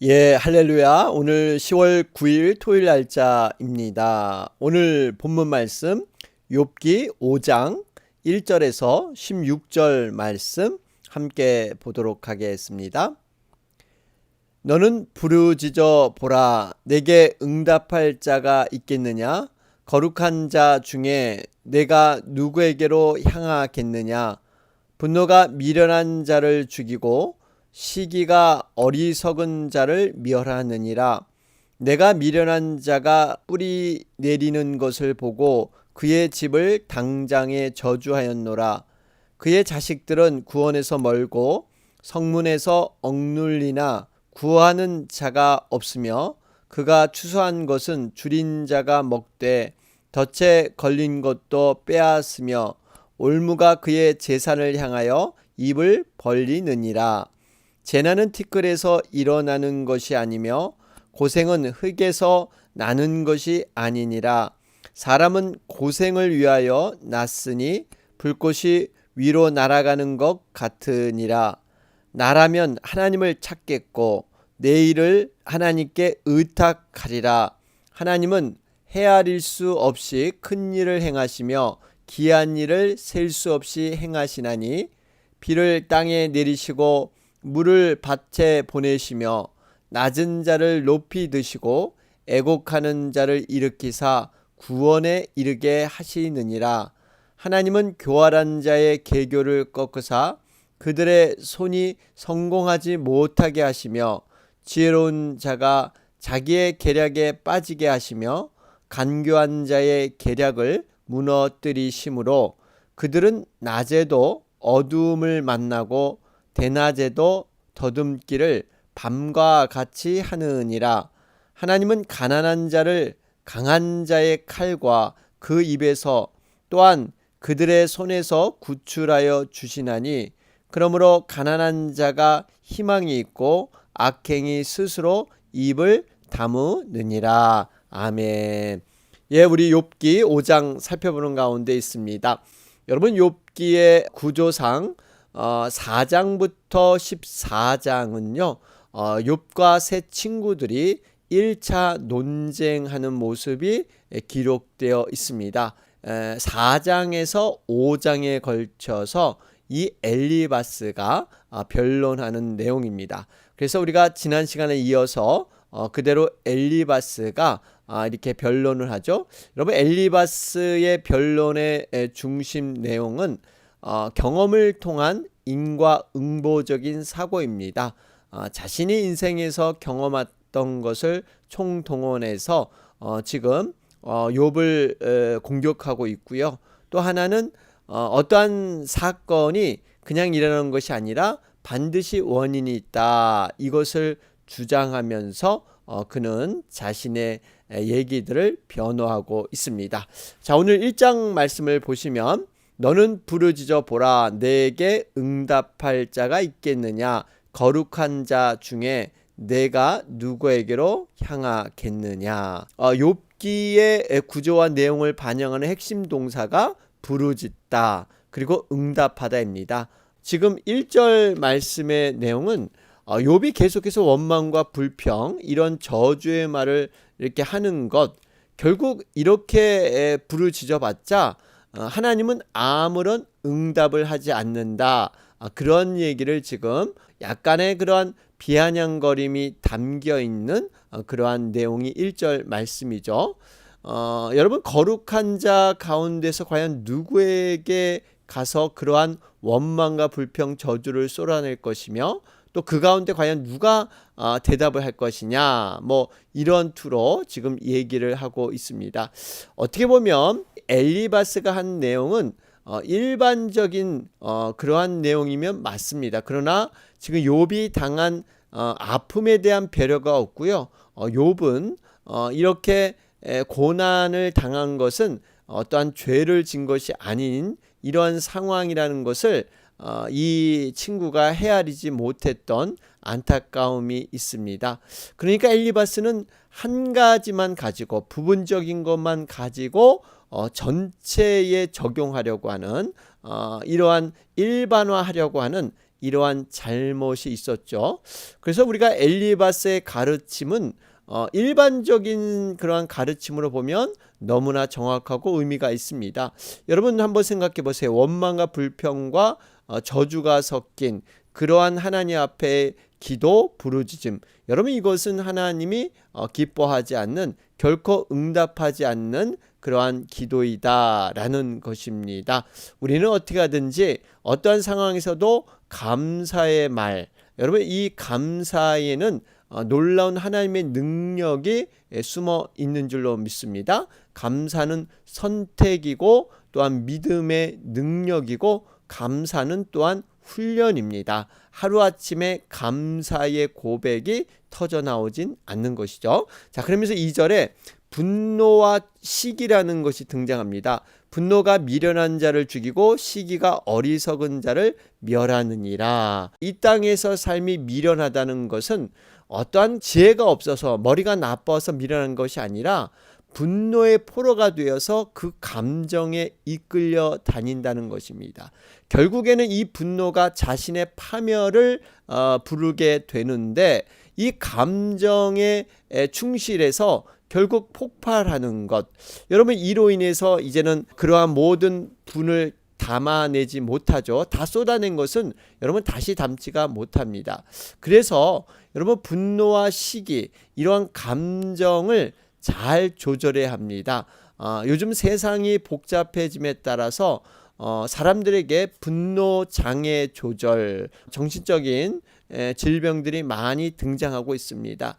예, 할렐루야. 오늘 10월 9일 토요일 날짜입니다. 오늘 본문 말씀 욥기 5장 1절에서 16절 말씀 함께 보도록 하겠습니다. 너는 부르짖어 보라. 내게 응답할 자가 있겠느냐? 거룩한 자 중에 내가 누구에게로 향하겠느냐? 분노가 미련한 자를 죽이고 시기가 어리석은 자를 멸하느니라. 내가 미련한 자가 뿌리 내리는 것을 보고 그의 집을 당장에 저주하였노라. 그의 자식들은 구원에서 멀고 성문에서 억눌리나 구하는 자가 없으며 그가 추수한 것은 줄인 자가 먹되 덫에 걸린 것도 빼앗으며 올무가 그의 재산을 향하여 입을 벌리느니라. 재난은 티끌에서 일어나는 것이 아니며 고생은 흙에서 나는 것이 아니니라. 사람은 고생을 위하여 났으니 불꽃이 위로 날아가는 것 같으니라. 나라면 하나님을 찾겠고 내 일을 하나님께 의탁하리라. 하나님은 헤아릴 수 없이 큰 일을 행하시며 기한 일을 셀 수 없이 행하시나니 비를 땅에 내리시고 물을 밭에 보내시며 낮은 자를 높이 드시고 애곡하는 자를 일으키사 구원에 이르게 하시느니라. 하나님은 교활한 자의 계교를 꺾으사 그들의 손이 성공하지 못하게 하시며 지혜로운 자가 자기의 계략에 빠지게 하시며 간교한 자의 계략을 무너뜨리심으로 그들은 낮에도 어두움을 만나고 대낮에도 더듬기를 밤과 같이 하느니라. 하나님은 가난한 자를 강한 자의 칼과 그 입에서 또한 그들의 손에서 구출하여 주시나니 그러므로 가난한 자가 희망이 있고 악행이 스스로 입을 다무느니라. 아멘. 예, 우리 욥기 5장 살펴보는 가운데 있습니다. 여러분, 욥기의 구조상 4장부터 14장은요, 욥과 세 친구들이 1차 논쟁하는 모습이 기록되어 있습니다. 4장에서 5장에 걸쳐서 이 엘리바스가 변론하는 내용입니다. 그래서 우리가 지난 시간에 이어서 그대로 엘리바스가 이렇게 변론을 하죠. 여러분, 엘리바스의 변론의 중심 내용은 경험을 통한 인과응보적인 사고입니다. 자신이 인생에서 경험했던 것을 총동원해서 지금 욥을 공격하고 있고요. 또 하나는 어떠한 사건이 그냥 일어나는 것이 아니라 반드시 원인이 있다. 이것을 주장하면서 그는 자신의 얘기들을 변호하고 있습니다. 자, 오늘 1장 말씀을 보시면 너는 부르짖어 보라. 내게 응답할 자가 있겠느냐? 거룩한 자 중에 내가 누구에게로 향하겠느냐? 욥기의 구조와 내용을 반영하는 핵심 동사가 부르짖다 그리고 응답하다입니다. 지금 1절 말씀의 내용은 욥이 계속해서 원망과 불평 이런 저주의 말을 이렇게 하는 것, 결국 이렇게 부르짖어봤자 하나님은 아무런 응답을 하지 않는다. 그런 얘기를 지금 약간의 그러한 비아냥거림이 담겨있는 그러한 내용이 1절 말씀이죠. 여러분, 거룩한 자 가운데서 과연 누구에게 가서 그러한 원망과 불평 저주를 쏟아낼 것이며 또 그 가운데 과연 누가 대답을 할 것이냐, 뭐 이런 투로 지금 얘기를 하고 있습니다. 어떻게 보면 엘리바스가 한 내용은 일반적인 그러한 내용이면 맞습니다. 그러나 지금 욥이 당한 아픔에 대한 배려가 없고요. 욥은 이렇게 고난을 당한 것은 어떠한 죄를 진 것이 아닌 이러한 상황이라는 것을 이 친구가 헤아리지 못했던 안타까움이 있습니다. 그러니까 엘리바스는 한 가지만 가지고 부분적인 것만 가지고 전체에 적용하려고 하는 이러한 일반화하려고 하는 이러한 잘못이 있었죠. 그래서 우리가 엘리바스의 가르침은 일반적인 그러한 가르침으로 보면 너무나 정확하고 의미가 있습니다. 여러분 한번 생각해 보세요. 원망과 불평과 저주가 섞인 그러한 하나님 앞에 기도, 부르짖음. 여러분 이것은 하나님이 기뻐하지 않는, 결코 응답하지 않는 그러한 기도이다라는 것입니다. 우리는 어떻게 하든지 어떠한 상황에서도 감사의 말, 여러분 이 감사에는 놀라운 하나님의 능력이 숨어 있는 줄로 믿습니다. 감사는 선택이고 또한 믿음의 능력이고 감사는 또한 훈련입니다. 하루아침에 감사의 고백이 터져 나오진 않는 것이죠. 자, 그러면서 2절에 분노와 시기라는 것이 등장합니다. 분노가 미련한 자를 죽이고 시기가 어리석은 자를 멸하느니라. 이 땅에서 삶이 미련하다는 것은 어떠한 지혜가 없어서 머리가 나빠서 미련한 것이 아니라 분노의 포로가 되어서 그 감정에 이끌려 다닌다는 것입니다. 결국에는 이 분노가 자신의 파멸을 부르게 되는데 이 감정에 충실해서 결국 폭발하는 것. 여러분 이로 인해서 이제는 그러한 모든 분을 담아내지 못하죠. 다 쏟아낸 것은 여러분 다시 담지가 못합니다. 그래서 여러분 분노와 시기 이러한 감정을 잘 조절해야 합니다. 요즘 세상이 복잡해짐에 따라서 사람들에게 분노 장애 조절, 정신적인 질병들이 많이 등장하고 있습니다.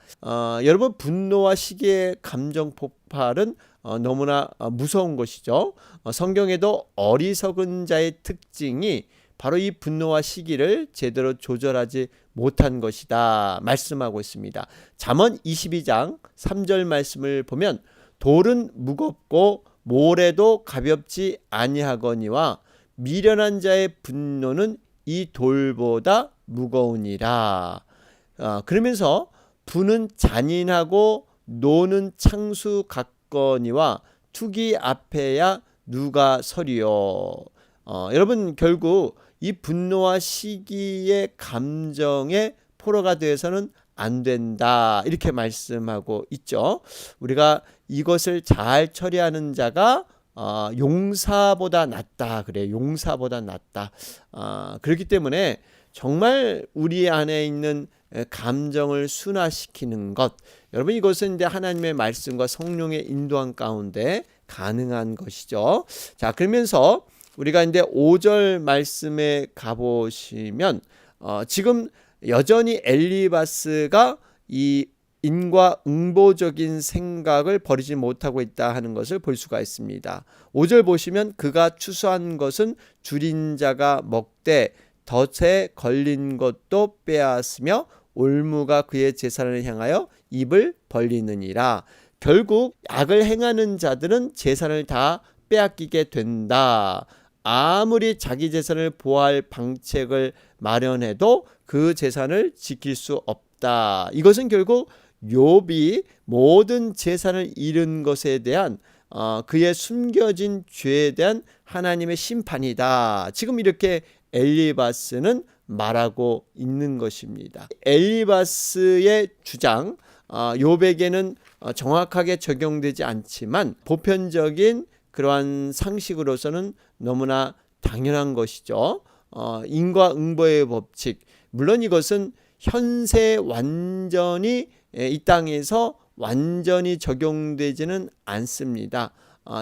여러분 분노와 시기의 감정 폭발은 너무나 무서운 것이죠. 성경에도 어리석은 자의 특징이 바로 이 분노와 시기를 제대로 조절하지 못한 것이다 말씀하고 있습니다. 잠언 22장 3절 말씀을 보면 돌은 무겁고 모래도 가볍지 아니하거니와 미련한 자의 분노는 이 돌보다 무거우니라. 그러면서 부는 잔인하고 노는 창수 같거니와 투기 앞에야 누가 서리요. 여러분 결국 이 분노와 시기의 감정의 포로가 되어서는 안 된다 이렇게 말씀하고 있죠. 우리가 이것을 잘 처리하는 자가 용사보다 낫다 그래요. 용사보다 낫다. 그렇기 때문에 정말 우리 안에 있는 감정을 순화시키는 것, 여러분 이것은 이제 하나님의 말씀과 성령의 인도함 가운데 가능한 것이죠. 자, 그러면서 우리가 이제 5절 말씀에 가보시면 지금 여전히 엘리바스가 이 인과응보적인 생각을 버리지 못하고 있다 하는 것을 볼 수가 있습니다. 5절 보시면 그가 추수한 것은 줄인 자가 먹되 덫에 걸린 것도 빼앗으며 올무가 그의 재산을 향하여 입을 벌리느니라. 결국 악을 행하는 자들은 재산을 다 빼앗기게 된다. 아무리 자기 재산을 보호할 방책을 마련해도 그 재산을 지킬 수 없다. 이것은 결국 욥이 모든 재산을 잃은 것에 대한 그의 숨겨진 죄에 대한 하나님의 심판이다. 지금 이렇게 엘리바스는 말하고 있는 것입니다. 엘리바스의 주장, 욥에게는 정확하게 적용되지 않지만 보편적인 그러한 상식으로서는 너무나 당연한 것이죠. 인과응보의 법칙, 물론 이것은 현세 완전히 이 땅에서 완전히 적용되지는 않습니다.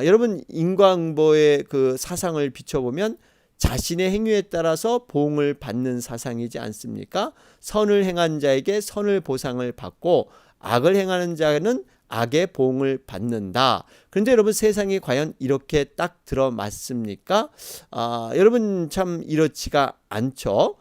여러분 인과응보의 그 사상을 비춰보면 자신의 행위에 따라서 보응을 받는 사상이지 않습니까? 선을 행한 자에게 선을 보상을 받고 악을 행하는 자는 악의 보응을 받는다. 그런데 여러분 세상이 과연 이렇게 딱 들어맞습니까? 여러분 참 이렇지가 않죠.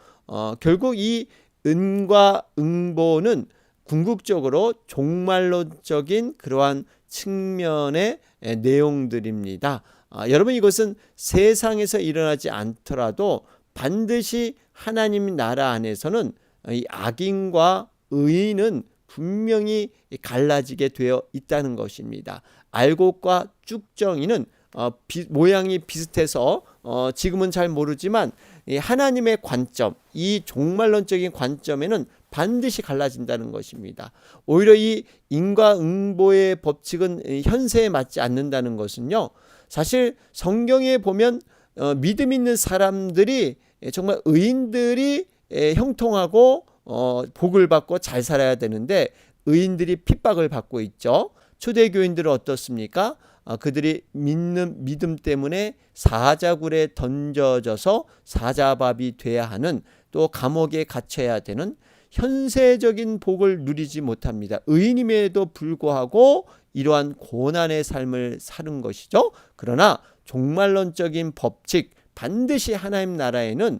결국 이 은과 응보는 궁극적으로 종말론적인 그러한 측면의 내용들입니다. 여러분 이것은 세상에서 일어나지 않더라도 반드시 하나님 나라 안에서는 이 악인과 의인은 분명히 갈라지게 되어 있다는 것입니다. 알곡과 쭉정이는 모양이 비슷해서 지금은 잘 모르지만 이 하나님의 관점, 이 종말론적인 관점에는 반드시 갈라진다는 것입니다. 오히려 이 인과응보의 법칙은 현세에 맞지 않는다는 것은요, 사실 성경에 보면 믿음 있는 사람들이, 정말 의인들이 형통하고 복을 받고 잘 살아야 되는데 의인들이 핍박을 받고 있죠. 초대교인들은 어떻습니까? 그들이 믿는 믿음 때문에 사자굴에 던져져서 사자밥이 돼야 하는, 또 감옥에 갇혀야 되는 현세적인 복을 누리지 못합니다. 의인임에도 불구하고 이러한 고난의 삶을 사는 것이죠. 그러나 종말론적인 법칙, 반드시 하나님 나라에는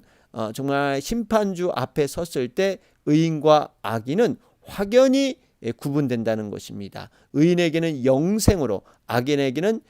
정말 심판주 앞에 섰을 때 의인과 악인은 확연히 구분된다는 것입니다. 의인에게는 영생으로, 악인에게는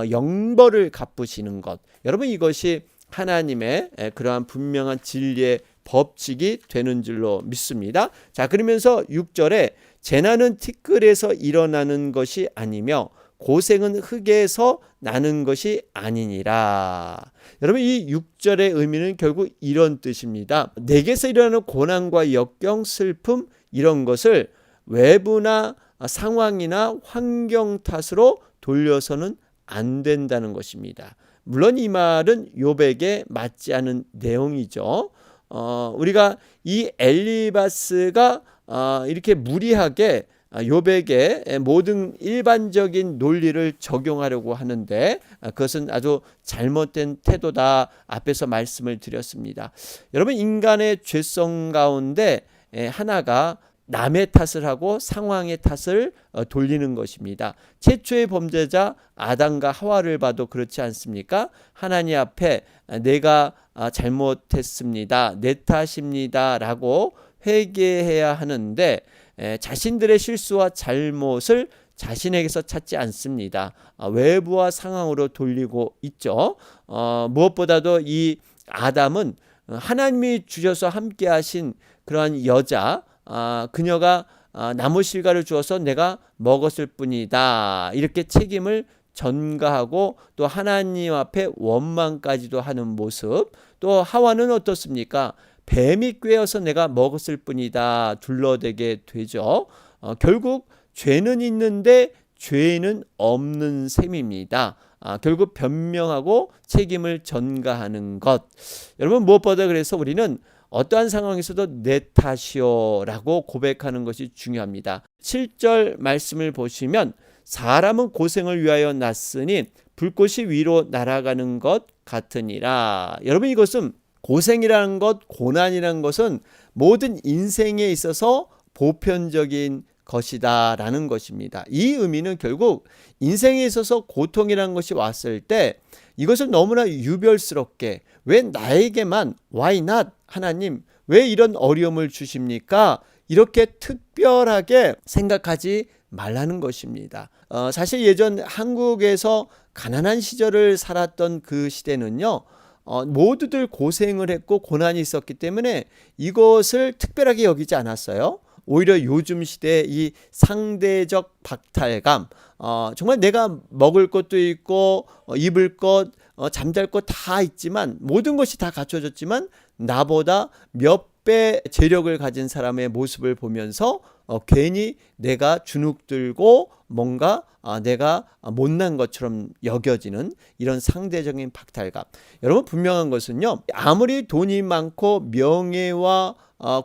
영벌을 갚으시는 것. 여러분, 이것이 하나님의 그러한 분명한 진리의 법칙이 되는 줄로 믿습니다. 자, 그러면서 6절에 재난은 티끌에서 일어나는 것이 아니며 고생은 흙에서 나는 것이 아니니라. 여러분, 이 6절의 의미는 결국 이런 뜻입니다. 내게서 일어나는 고난과 역경, 슬픔, 이런 것을 외부나 상황이나 환경 탓으로 돌려서는 안 된다는 것입니다. 물론 이 말은 욥에게 맞지 않은 내용이죠. 우리가 이 엘리바스가 이렇게 무리하게 욥에게 모든 일반적인 논리를 적용하려고 하는데 그것은 아주 잘못된 태도다, 앞에서 말씀을 드렸습니다. 여러분, 인간의 죄성 가운데 하나가 남의 탓을 하고 상황의 탓을 돌리는 것입니다. 최초의 범죄자 아담과 하와를 봐도 그렇지 않습니까? 하나님 앞에 내가 잘못했습니다, 내 탓입니다 라고 회개해야 하는데 자신들의 실수와 잘못을 자신에게서 찾지 않습니다. 외부와 상황으로 돌리고 있죠. 무엇보다도 이 아담은 하나님이 주셔서 함께 하신 그러한 여자, 그녀가 나무 실과를 주어서 내가 먹었을 뿐이다, 이렇게 책임을 전가하고 또 하나님 앞에 원망까지도 하는 모습. 또 하와는 어떻습니까? 뱀이 꿰어서 내가 먹었을 뿐이다, 둘러대게 되죠. 결국 죄는 있는데 죄는 없는 셈입니다. 결국 변명하고 책임을 전가하는 것. 여러분, 무엇보다 그래서 우리는 어떠한 상황에서도 내 탓이요 라고 고백하는 것이 중요합니다. 7절 말씀을 보시면 사람은 고생을 위하여 났으니 불꽃이 위로 날아가는 것 같으니라. 여러분, 이것은 고생이라는 것, 고난이라는 것은 모든 인생에 있어서 보편적인 것이다 라는 것입니다. 이 의미는 결국 인생에 있어서 고통이라는 것이 왔을 때 이것을 너무나 유별스럽게, 왜 나에게만, why not, 하나님 왜 이런 어려움을 주십니까? 이렇게 특별하게 생각하지 말라는 것입니다. 사실 예전 한국에서 가난한 시절을 살았던 그 시대는요, 모두들 고생을 했고 고난이 있었기 때문에 이것을 특별하게 여기지 않았어요. 오히려 요즘 시대의 이 상대적 박탈감, 정말 내가 먹을 것도 있고 입을 것, 잠잘 것 다 있지만, 모든 것이 다 갖춰졌지만 나보다 몇 배 재력을 가진 사람의 모습을 보면서 괜히 내가 주눅들고 뭔가 내가 못난 것처럼 여겨지는 이런 상대적인 박탈감. 여러분, 분명한 것은요, 아무리 돈이 많고 명예와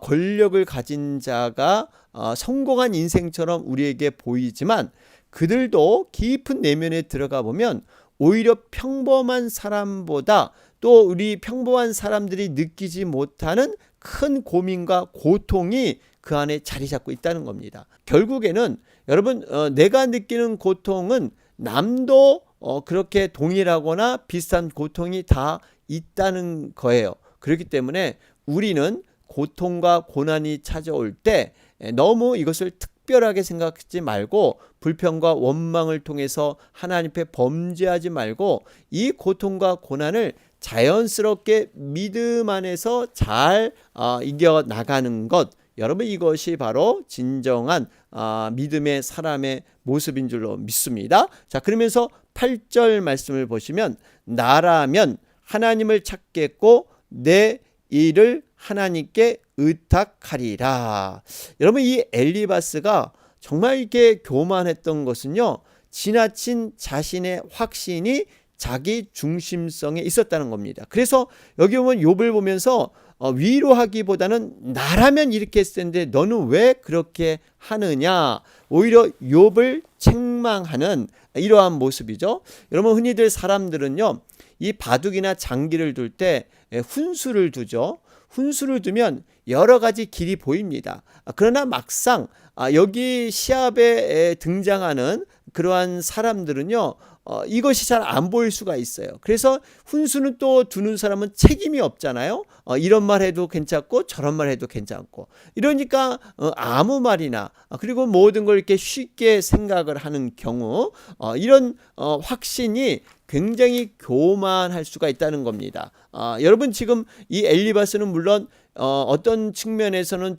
권력을 가진 자가 성공한 인생처럼 우리에게 보이지만 그들도 깊은 내면에 들어가 보면 오히려 평범한 사람보다, 또 우리 평범한 사람들이 느끼지 못하는 큰 고민과 고통이 그 안에 자리 잡고 있다는 겁니다. 결국에는 여러분, 내가 느끼는 고통은 남도 그렇게 동일하거나 비슷한 고통이 다 있다는 거예요. 그렇기 때문에 우리는 고통과 고난이 찾아올 때 너무 이것을 특별하게 생각하지 말고 불평과 원망을 통해서 하나님 앞에 범죄하지 말고 이 고통과 고난을 자연스럽게 믿음 안에서 잘 이겨나가는 것. 여러분, 이것이 바로 진정한 믿음의 사람의 모습인 줄로 믿습니다. 자, 그러면서 8절 말씀을 보시면 나라면 하나님을 찾겠고 내 일을 하나님께 의탁하리라. 여러분, 이 엘리바스가 정말 이렇게 교만했던 것은요, 지나친 자신의 확신이 자기 중심성에 있었다는 겁니다. 그래서 여기 보면 욥을 보면서 위로하기보다는 나라면 이렇게 했을 텐데 너는 왜 그렇게 하느냐, 오히려 욥을 책망하는 이러한 모습이죠. 여러분, 흔히들 사람들은요, 이 바둑이나 장기를 둘 때 훈수를 두죠. 훈수를 두면 여러 가지 길이 보입니다. 그러나 막상 여기 시합에 등장하는 그러한 사람들은요, 이것이 잘 안 보일 수가 있어요. 그래서 훈수는 또 두는 사람은 책임이 없잖아요. 이런 말 해도 괜찮고 저런 말 해도 괜찮고, 이러니까 아무 말이나 그리고 모든 걸 이렇게 쉽게 생각을 하는 경우, 이런 확신이 굉장히 교만할 수가 있다는 겁니다. 여러분, 지금 이 엘리바스는 물론 어떤 측면에서는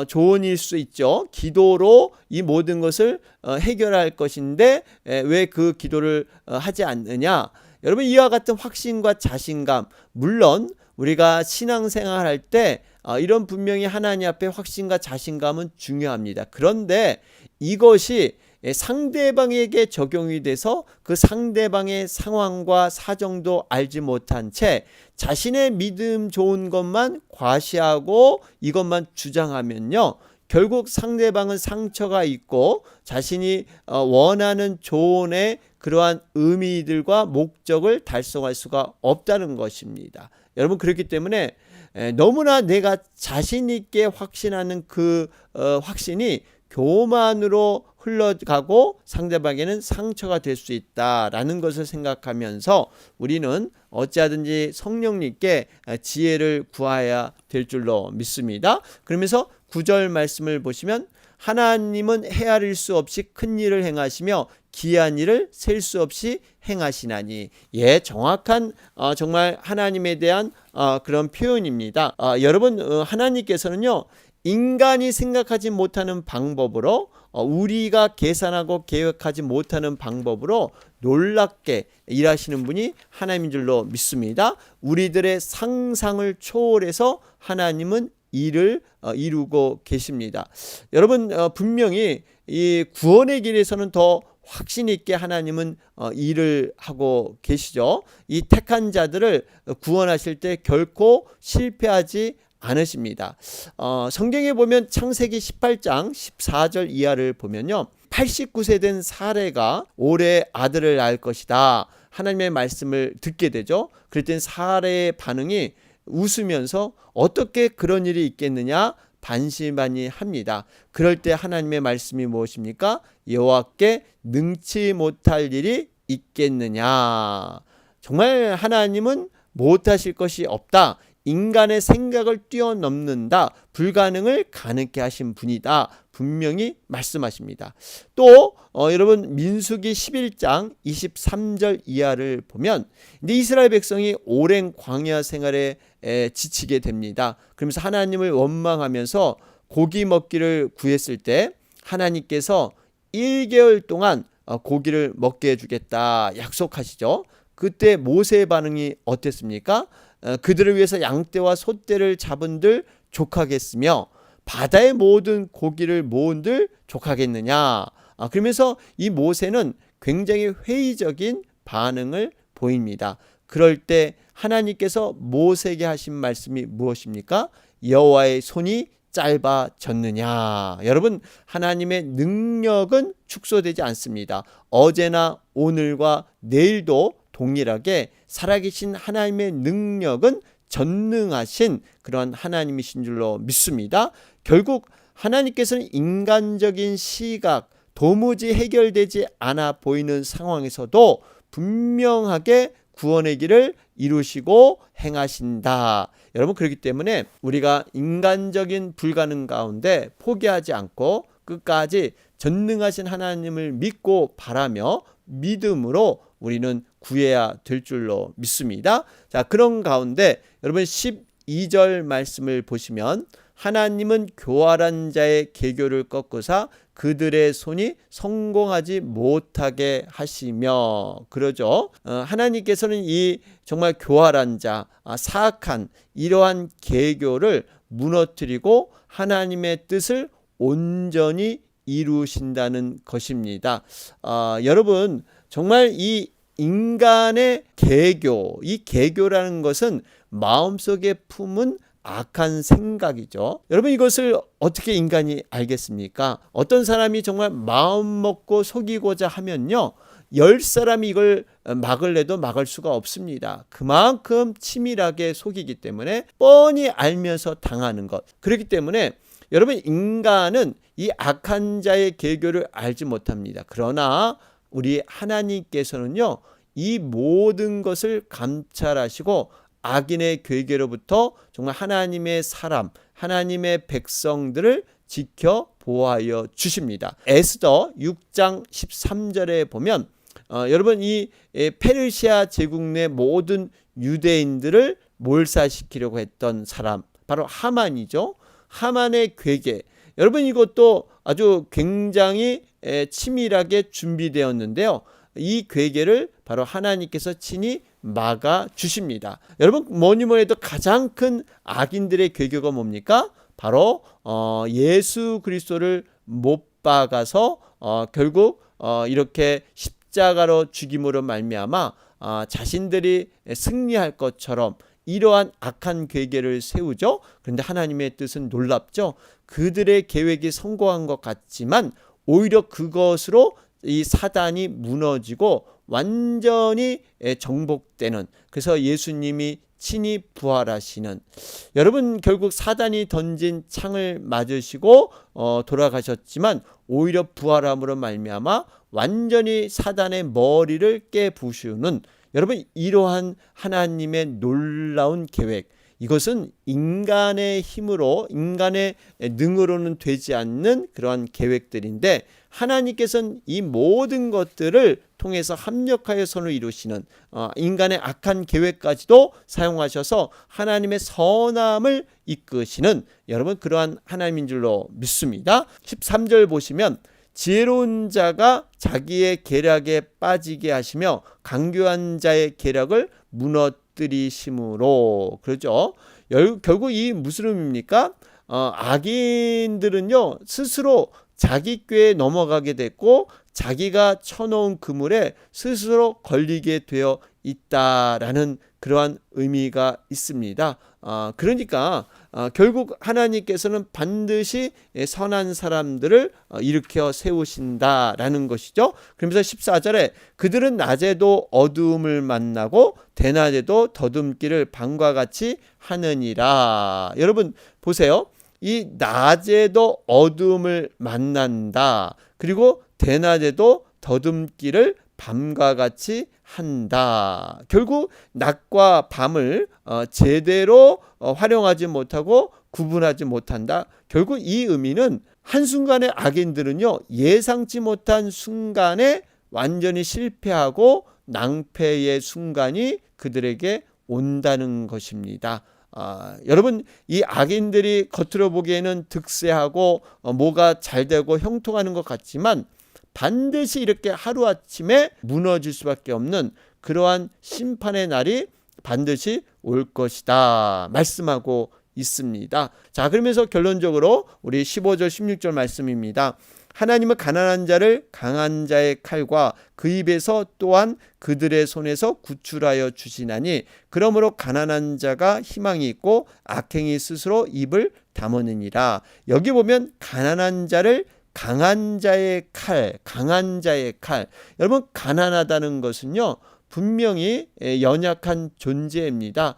조언일 수 있죠. 기도로 이 모든 것을 해결할 것인데 왜 그 기도를 하지 않느냐. 여러분, 이와 같은 확신과 자신감, 물론 우리가 신앙생활 할 때 이런 분명히 하나님 앞에 확신과 자신감은 중요합니다. 그런데 이것이 상대방에게 적용이 돼서 그 상대방의 상황과 사정도 알지 못한 채 자신의 믿음 좋은 것만 과시하고 이것만 주장하면요, 결국 상대방은 상처가 있고 자신이 원하는 조언의 그러한 의미들과 목적을 달성할 수가 없다는 것입니다. 여러분, 그렇기 때문에 너무나 내가 자신 있게 확신하는 그 확신이 교만으로 흘러가고 상대방에게는 상처가 될 수 있다라는 것을 생각하면서 우리는 어찌하든지 성령님께 지혜를 구해야 될 줄로 믿습니다. 그러면서 9절 말씀을 보시면 하나님은 헤아릴 수 없이 큰 일을 행하시며 기이한 일을 셀 수 없이 행하시나니. 예, 정확한 정말 하나님에 대한 그런 표현입니다. 여러분, 하나님께서는요, 인간이 생각하지 못하는 방법으로, 우리가 계산하고 계획하지 못하는 방법으로 놀랍게 일하시는 분이 하나님인 줄로 믿습니다. 우리들의 상상을 초월해서 하나님은 일을 이루고 계십니다. 여러분, 분명히 이 구원의 길에서는 더 확신 있게 하나님은 일을 하고 계시죠. 이 택한 자들을 구원하실 때 결코 실패하지 않으십니다. 성경에 보면 창세기 18장 14절 이하를 보면요, 89세 된 사레가 올해 아들을 낳을 것이다, 하나님의 말씀을 듣게 되죠. 그럴 땐 사레의 반응이 웃으면서 어떻게 그런 일이 있겠느냐 반신반의합니다. 그럴 때 하나님의 말씀이 무엇입니까? 여호와께 능치 못할 일이 있겠느냐. 정말 하나님은 못하실 것이 없다, 인간의 생각을 뛰어넘는다, 불가능을 가능케 하신 분이다, 분명히 말씀하십니다. 또 여러분, 민수기 11장 23절 이하를 보면 이제 이스라엘 백성이 오랜 광야 생활에 지치게 됩니다. 그러면서 하나님을 원망하면서 고기 먹기를 구했을 때 하나님께서 1개월 동안 고기를 먹게 해주겠다 약속하시죠. 그때 모세의 반응이 어땠습니까? 그들을 위해서 양떼와 소떼를 잡은들 족하겠으며 바다의 모든 고기를 모은들 족하겠느냐. 그러면서 이 모세는 굉장히 회의적인 반응을 보입니다. 그럴 때 하나님께서 모세에게 하신 말씀이 무엇입니까? 여호와의 손이 짧아졌느냐. 여러분, 하나님의 능력은 축소되지 않습니다. 어제나 오늘과 내일도 동일하게 살아계신 하나님의 능력은 전능하신 그런 하나님이신 줄로 믿습니다. 결국 하나님께서는 인간적인 시각, 도무지 해결되지 않아 보이는 상황에서도 분명하게 구원의 길을 이루시고 행하신다. 여러분, 그렇기 때문에 우리가 인간적인 불가능 가운데 포기하지 않고 끝까지 전능하신 하나님을 믿고 바라며 믿음으로 우리는 구해야 될 줄로 믿습니다. 자, 그런 가운데 여러분 12절 말씀을 보시면 하나님은 교활한 자의 계교를 꺾으사 그들의 손이 성공하지 못하게 하시며, 그러죠. 하나님께서는 이 정말 교활한 자, 사악한 이러한 계교를 무너뜨리고 하나님의 뜻을 온전히 이루신다는 것입니다. 여러분, 정말 이 인간의 계교, 이 계교라는 것은 마음속에 품은 악한 생각이죠. 여러분, 이것을 어떻게 인간이 알겠습니까? 어떤 사람이 정말 마음 먹고 속이고자 하면요, 10사람이 이걸 막을래도 막을 수가 없습니다. 그만큼 치밀하게 속이기 때문에 뻔히 알면서 당하는 것. 그렇기 때문에 여러분, 인간은 이 악한 자의 계교를 알지 못합니다. 그러나 우리 하나님께서는요, 이 모든 것을 감찰하시고 악인의 괴계로부터 정말 하나님의 사람, 하나님의 백성들을 지켜 보호하여 주십니다. 에스더 6장 13절에 보면 여러분, 이 페르시아 제국 내 모든 유대인들을 몰살시키려고 했던 사람, 바로 하만이죠. 하만의 괴계. 여러분, 이것도 아주 굉장히 치밀하게 준비되었는데요. 이 괴계를 바로 하나님께서 친히 막아 주십니다. 여러분, 뭐니 해도 가장 큰 악인들의 괴계가 뭡니까? 바로 예수 그리스도를 못 박아서 결국 이렇게 십자가로 죽임으로 말미암아 자신들이 승리할 것처럼 이러한 악한 계획을 세우죠. 그런데 하나님의 뜻은 놀랍죠. 그들의 계획이 성공한 것 같지만 오히려 그것으로 이 사단이 무너지고 완전히 정복되는, 그래서 예수님이 친히 부활하시는, 여러분, 결국 사단이 던진 창을 맞으시고 돌아가셨지만 오히려 부활함으로 말미암아 완전히 사단의 머리를 깨부수는, 여러분, 이러한 하나님의 놀라운 계획, 이것은 인간의 힘으로, 인간의 능으로는 되지 않는 그러한 계획들인데, 하나님께서는 이 모든 것들을 통해서 합력하여 선을 이루시는 인간의 악한 계획까지도 사용하셔서 하나님의 선함을 이끄시는, 여러분, 그러한 하나님인 줄로 믿습니다. 13절 보시면 지혜로운 자가 자기의 계략에 빠지게 하시며 강교한 자의 계략을 무너뜨리심으로, 그렇죠. 결국 이 무슨 의미입니까? 악인들은요, 스스로 자기 꾀에 넘어가게 됐고 자기가 쳐놓은 그물에 스스로 걸리게 되어 있다라는 그러한 의미가 있습니다. 그러니까 결국 하나님께서는 반드시 선한 사람들을 일으켜 세우신다라는 것이죠. 그러면서 14절에 그들은 낮에도 어두움을 만나고 대낮에도 더듬기를 밤과 같이 하느니라. 여러분 보세요. 이 낮에도 어두움을 만난다. 그리고 대낮에도 더듬기를 밤과 같이 한다. 결국 낮과 밤을 제대로 활용하지 못하고 구분하지 못한다. 결국 이 의미는 한순간에 악인들은요, 예상치 못한 순간에 완전히 실패하고 낭패의 순간이 그들에게 온다는 것입니다. 여러분, 이 악인들이 겉으로 보기에는 득세하고 뭐가 잘 되고 형통하는 것 같지만 반드시 이렇게 하루아침에 무너질 수밖에 없는 그러한 심판의 날이 반드시 올 것이다 말씀하고 있습니다. 자, 그러면서 결론적으로 우리 15절 16절 말씀입니다. 하나님은 가난한 자를 강한 자의 칼과 그 입에서 또한 그들의 손에서 구출하여 주시나니 그러므로 가난한 자가 희망이 있고 악행이 스스로 입을 다무느니라. 여기 보면 가난한 자를 강한 자의 칼, 강한 자의 칼. 여러분, 가난하다는 것은요, 분명히 연약한 존재입니다.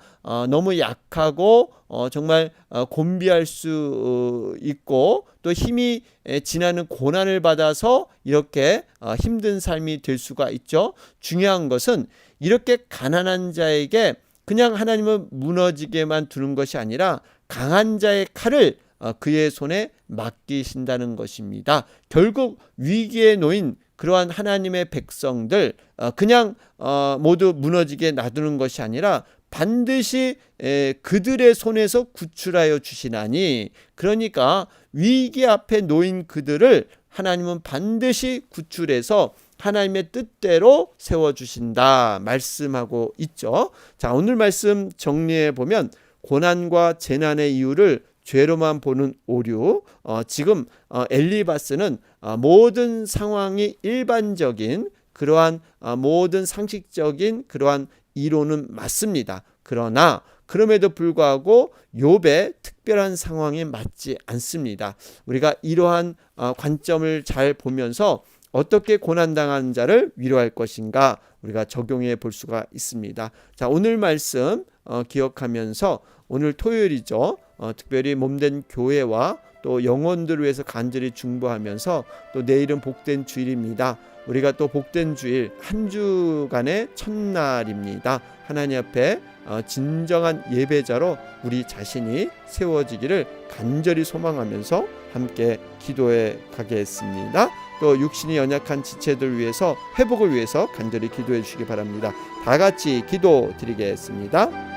너무 약하고 정말 곤비할 수 있고 또 힘이 지나는 고난을 받아서 이렇게 힘든 삶이 될 수가 있죠. 중요한 것은 이렇게 가난한 자에게 그냥 하나님은 무너지게만 두는 것이 아니라 강한 자의 칼을 그의 손에 맡기신다는 것입니다. 결국 위기에 놓인 그러한 하나님의 백성들 그냥 모두 무너지게 놔두는 것이 아니라 반드시 그들의 손에서 구출하여 주시나니, 그러니까 위기 앞에 놓인 그들을 하나님은 반드시 구출해서 하나님의 뜻대로 세워주신다 말씀하고 있죠. 자, 오늘 말씀 정리해 보면 고난과 재난의 이유를 죄로만 보는 오류. 지금 엘리바스는 모든 상황이 일반적인 그러한 모든 상식적인 그러한 이론은 맞습니다. 그러나 그럼에도 불구하고 욥의 특별한 상황에 맞지 않습니다. 우리가 이러한 관점을 잘 보면서 어떻게 고난당한 자를 위로할 것인가 우리가 적용해 볼 수가 있습니다. 자, 오늘 말씀 기억하면서 오늘 토요일이죠. 특별히 몸된 교회와 또 영혼들을 위해서 간절히 중보하면서 또 내일은 복된 주일입니다. 우리가 또 복된 주일 한 주간의 첫날입니다. 하나님 앞에 진정한 예배자로 우리 자신이 세워지기를 간절히 소망하면서 함께 기도해 가겠습니다. 또 육신이 연약한 지체들 위해서 회복을 위해서 간절히 기도해 주시기 바랍니다. 다 같이 기도 드리겠습니다.